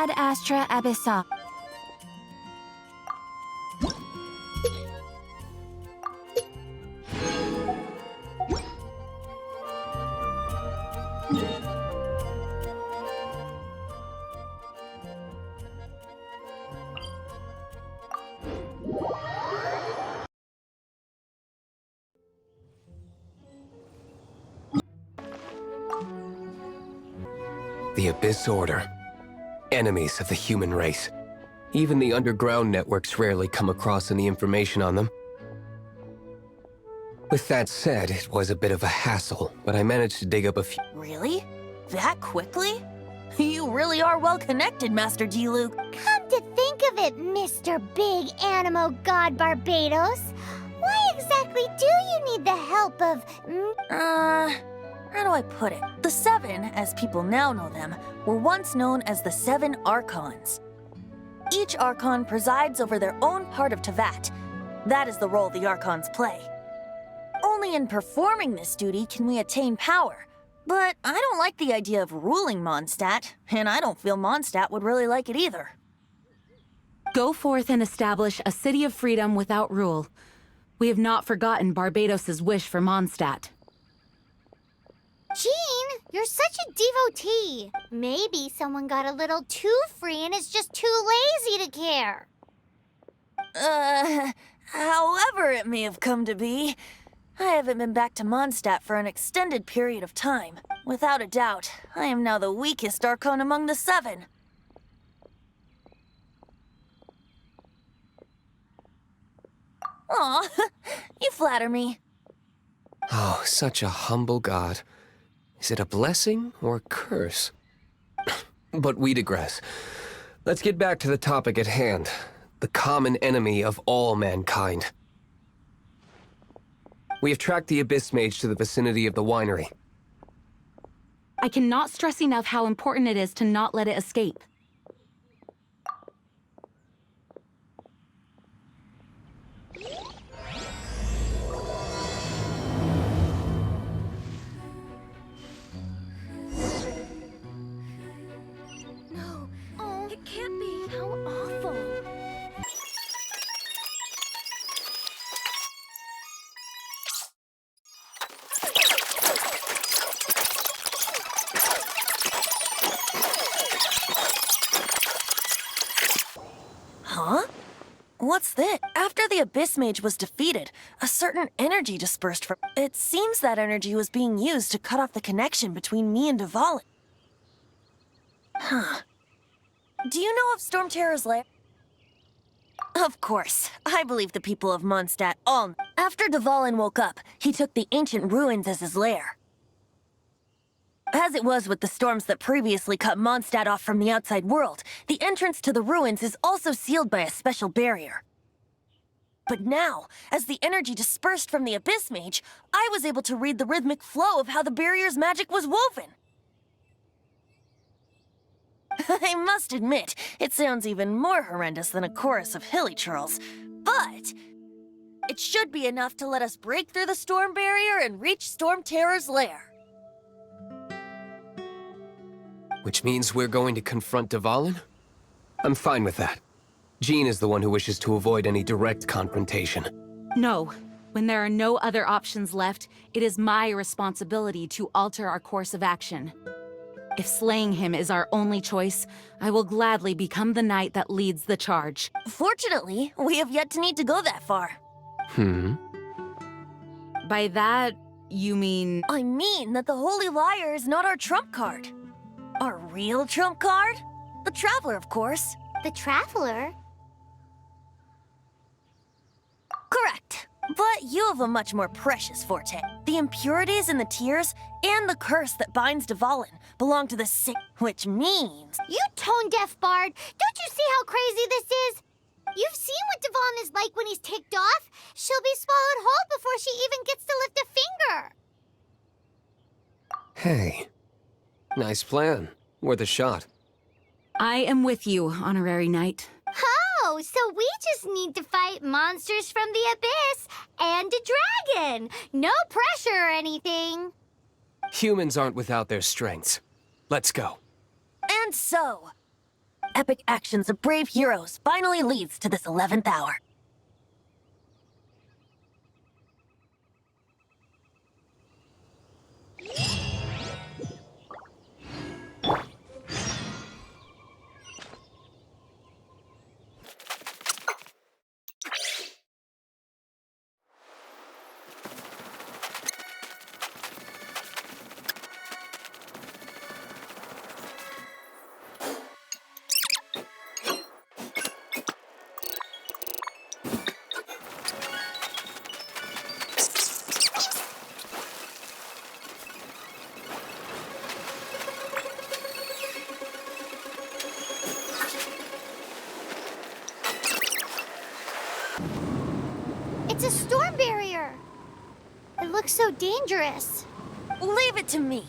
ad astra abyssa. The Abyss Order. Enemies of the human race. Even the underground networks rarely come across any information on them. With that said, it was a bit of a hassle, but I managed to dig up a few... Really? That quickly? You really are well connected, Master Dvalín. Come to think of it, Mr. Big Animo God Barbados, why exactly do you need the help of... How do I put it? The Seven, as people now know them, were once known as the Seven Archons. Each Archon presides over their own part of Teyvat. That is the role the Archons play. Only in performing this duty can we attain power. But I don't like the idea of ruling Mondstadt, and I don't feel Mondstadt would really like it either. Go forth and establish a city of freedom without rule. We have not forgotten Barbados's wish for Mondstadt. Jean, you're such a devotee. Maybe someone got a little too free and is just too lazy to care. However it may have come to be, I haven't been back to Mondstadt for an extended period of time. Without a doubt, I am now the weakest Archon among the Seven. Aw, you flatter me. Oh, such a humble god. Is it a blessing or a curse? But we digress. Let's get back to the topic at hand. The common enemy of all mankind. We have tracked the Abyss Mage to the vicinity of the winery. I cannot stress enough how important it is to not let it escape. It can't be. How awful. Huh? What's this? After the Abyss Mage was defeated, a certain energy dispersed from... It seems that energy was being used to cut off the connection between me and Dvalín. Huh. Do you know of Storm Terror's lair? Of course. I believe the people of Mondstadt all... After Dvalín woke up, he took the ancient ruins as his lair. As it was with the storms that previously cut Mondstadt off from the outside world, the entrance to the ruins is also sealed by a special barrier. But now, as the energy dispersed from the Abyss Mage, I was able to read the rhythmic flow of how the barrier's magic was woven. I must admit, it sounds even more horrendous than a chorus of hilly churls, but it should be enough to let us break through the storm barrier and reach Storm Terror's lair. Which means we're going to confront Dvalín? I'm fine with that. Jean is the one who wishes to avoid any direct confrontation. No. When there are no other options left, it is my responsibility to alter our course of action. If slaying him is our only choice, I will gladly become the knight that leads the charge. Fortunately, we have yet to need to go that far. By that, you mean... I mean that the Holy Liar is not our trump card. Our real trump card? The Traveler, of course. The Traveler? Correct. But you have a much more precious forte. The impurities in the tears and the curse that binds Dvalín belong to the sick, which means... You tone-deaf bard! Don't you see how crazy this is? You've seen what Dvalín is like when he's ticked off. She'll be swallowed whole before she even gets to lift a finger. Hey. Nice plan. Worth a shot. I am with you, Honorary Knight. Oh, so we just need to fight monsters from the abyss and a dragon. No pressure or anything. Humans aren't without their strengths. Let's go. And so, epic actions of brave heroes finally leads to this 11th hour. It's a storm barrier. It looks so dangerous. Leave it to me.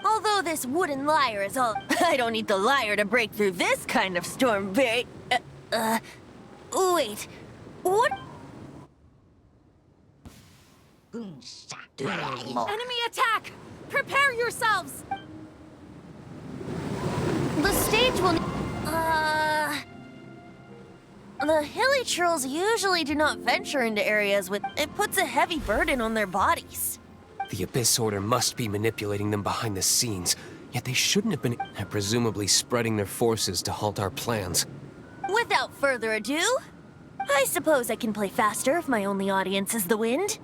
Although this wooden lyre is all... I don't need the lyre to break through this kind of storm wait. What? Enemy attack! Prepare yourselves! The stage will... The hilly trolls usually do not venture into areas with... It puts a heavy burden on their bodies. The Abyss Order must be manipulating them behind the scenes, yet they shouldn't have been presumably spreading their forces to halt our plans. Without further ado, I suppose I can play faster if my only audience is the wind.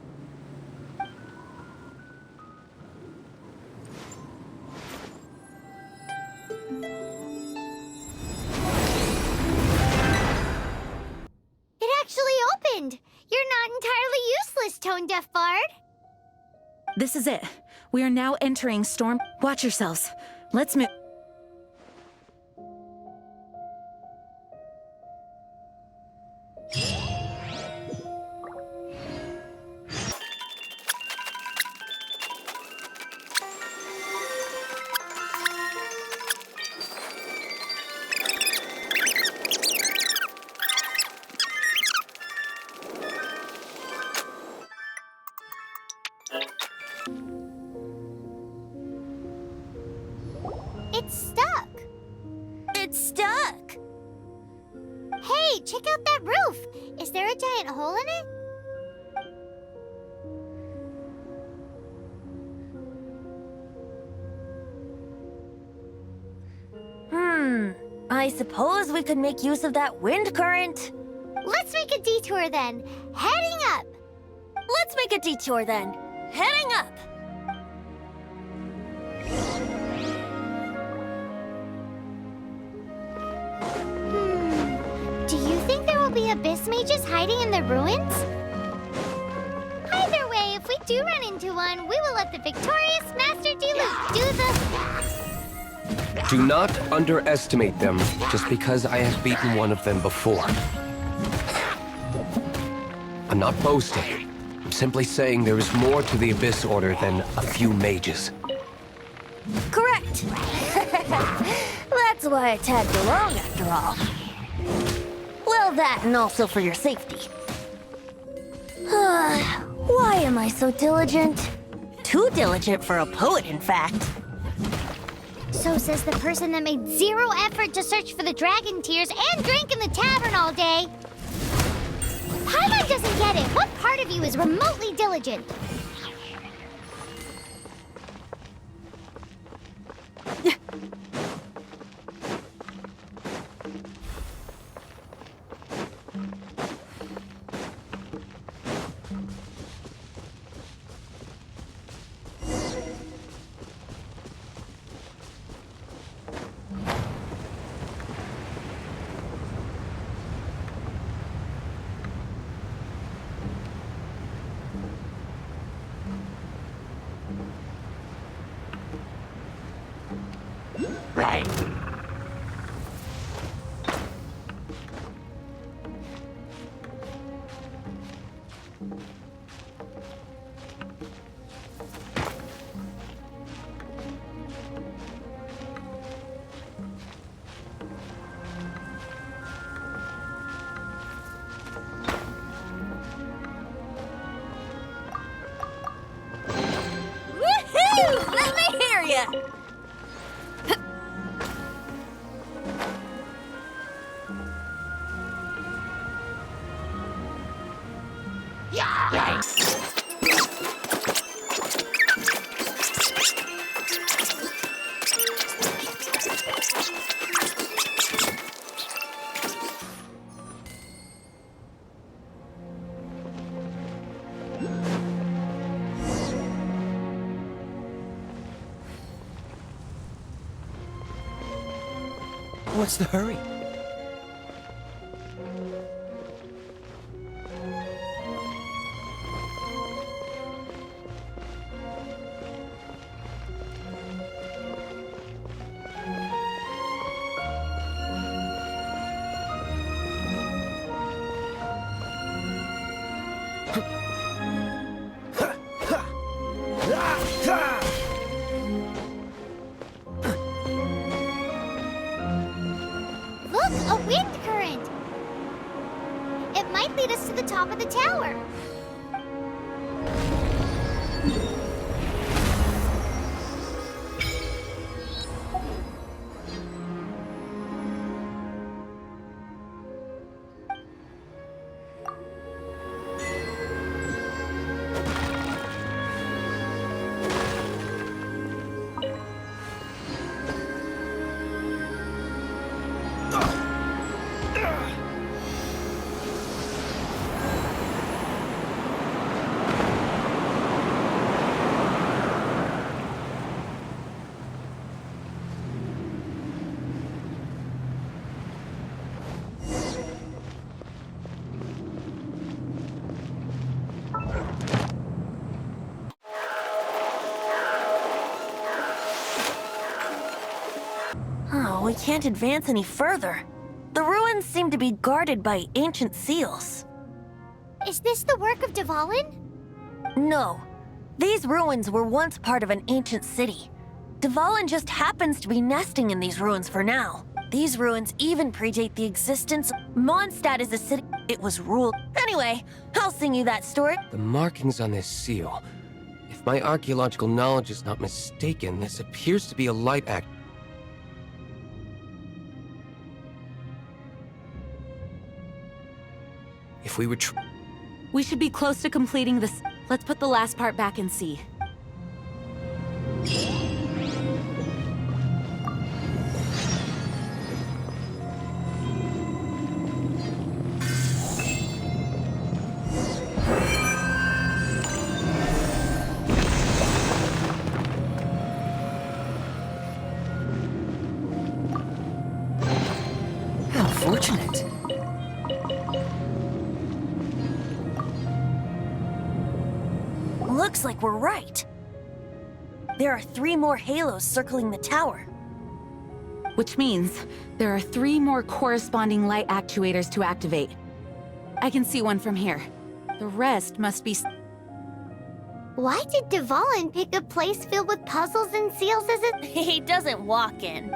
It actually opened. You're not entirely useless, Tone Deaf Bard. This is it. We are now entering storm. Watch yourselves. Let's move. It's stuck. It's stuck. Hey, check out that roof. Is there a giant hole in it? I suppose we could make use of that wind current. Let's make a detour then. Heading up. Let's make a detour then. Heading up. Do you think there will be abyss mages hiding in the ruins? Either way, if we do run into one, we will let the victorious Master Diluc do the... Do not underestimate them, just because I have beaten one of them before. I'm not boasting. I'm simply saying there is more to the Abyss Order than a few mages. Correct. That's why I tagged along after all. Well, that and also for your safety. Why am I so diligent? Too diligent for a poet, in fact. So says the person that made zero effort to search for the dragon tears and drank in the tavern all day. Paimon doesn't get it. What part of you is remotely diligent? Right. Woohoo! Let me hear ya! Right. What's the hurry? Look, a wind current! It might lead us to the top of the tower. Oh, we can't advance any further. The ruins seem to be guarded by ancient seals. Is this the work of Dvalín? No. These ruins were once part of an ancient city. Dvalín just happens to be nesting in these ruins for now. These ruins even predate the existence. Mondstadt is a city. It was ruled. Anyway, I'll sing you that story. The markings on this seal. If my archaeological knowledge is not mistaken, this appears to be a light act. If we were We should be close to completing this. Let's put the last part back and see. How fortunate. Looks like we're right. There are 3 more halos circling the tower. Which means there are 3 more corresponding light actuators to activate. I can see one from here. The rest must be... Why did Dvalín pick a place filled with puzzles and seals as a... He doesn't walk in.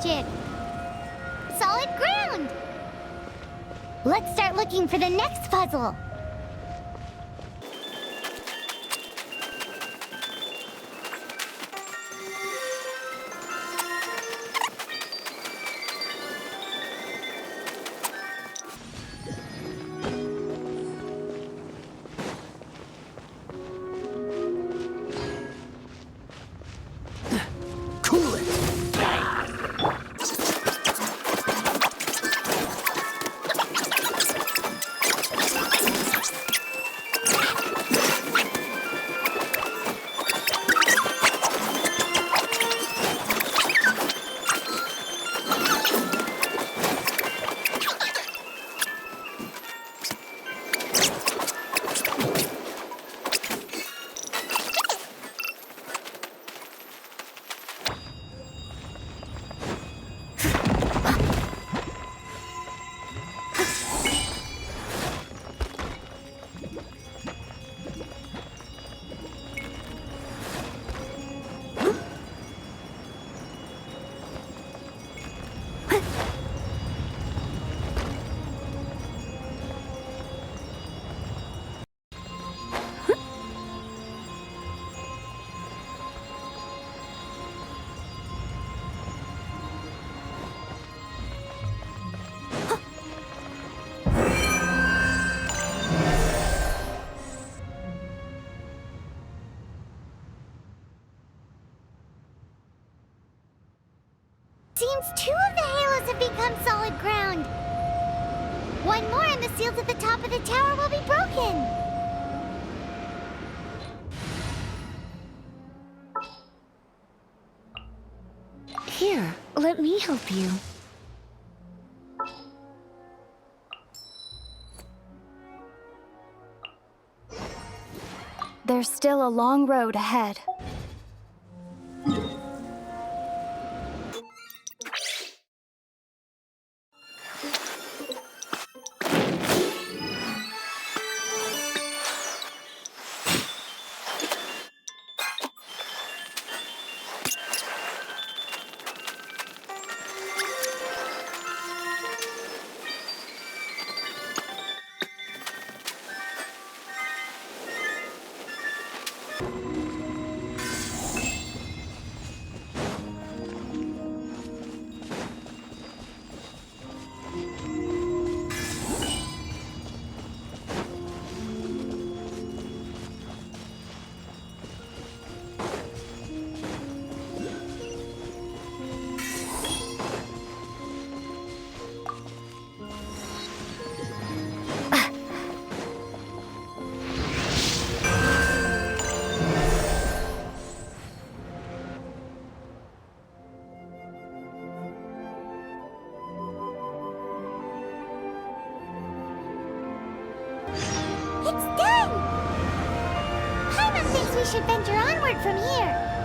magic. Solid ground. Let's start looking for the next puzzle. Cool it! Seems 2 of the halos have become solid ground. 1 more and the seals at the top of the tower will be broken. Here, let me help you. There's still a long road ahead. It's done! Paimon thinks we should venture onward from here.